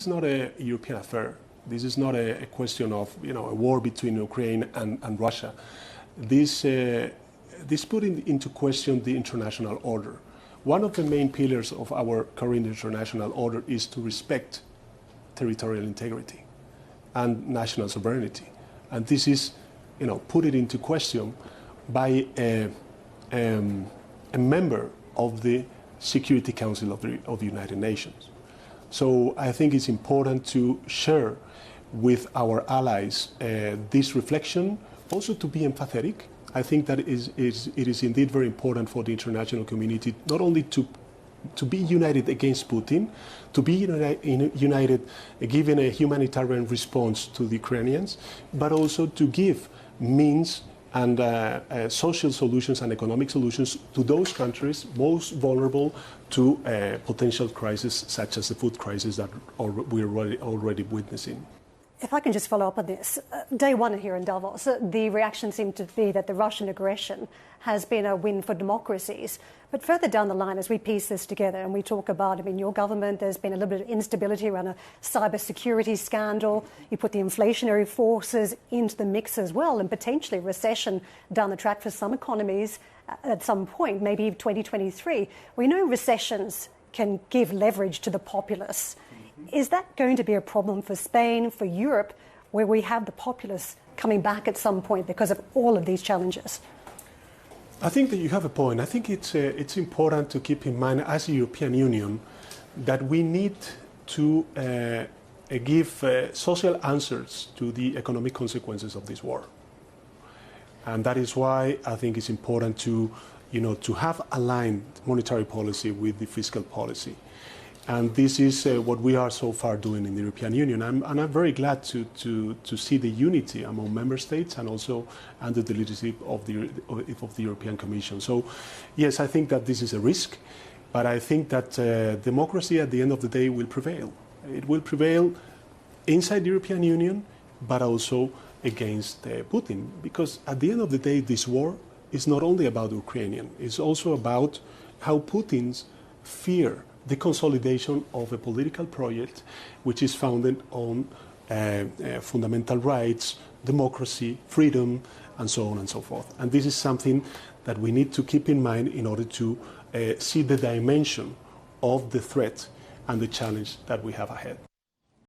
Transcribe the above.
It's not a European affair. This is not a question of a war between Ukraine and Russia. This put into question the international order. One of the main pillars of our current international order is to respect territorial integrity and national sovereignty, and this is put it into question by a member of the Security Council of the United Nations. So I think it's important to share with our allies this reflection, also to be empathetic. I think that it is indeed very important for the international community not only to be united against Putin, to be united giving a humanitarian response to the Ukrainians, but also to give means and social solutions and economic solutions to those countries most vulnerable to potential crises such as the food crisis that we're already witnessing. If I can just follow up on this. Day one here in Davos, the reaction seemed to be that the Russian aggression has been a win for democracies. But further down the line, as we piece this together and we talk about, your government, there's been a little bit of instability around a cybersecurity scandal. You put the inflationary forces into the mix as well, and potentially recession down the track for some economies at some point, maybe 2023. We know recessions can give leverage to the populace. Is that going to be a problem for Spain, for Europe, where we have the populace coming back at some point because of all of these challenges? I think that you have a point. I think it's important to keep in mind as a European Union that we need to give social answers to the economic consequences of this war. And that is why I think it's important to have aligned monetary policy with the fiscal policy. And this is what we are so far doing in the European Union. And I'm very glad to see the unity among member states and also under the leadership of the European Commission. So, yes, I think that this is a risk, but I think that democracy at the end of the day will prevail. It will prevail inside the European Union, but also against Putin. Because at the end of the day, this war is not only about Ukrainian, it's also about how Putin's fear the consolidation of a political project which is founded on fundamental rights, democracy, freedom, and so on and so forth. And this is something that we need to keep in mind in order to see the dimension of the threat and the challenge that we have ahead.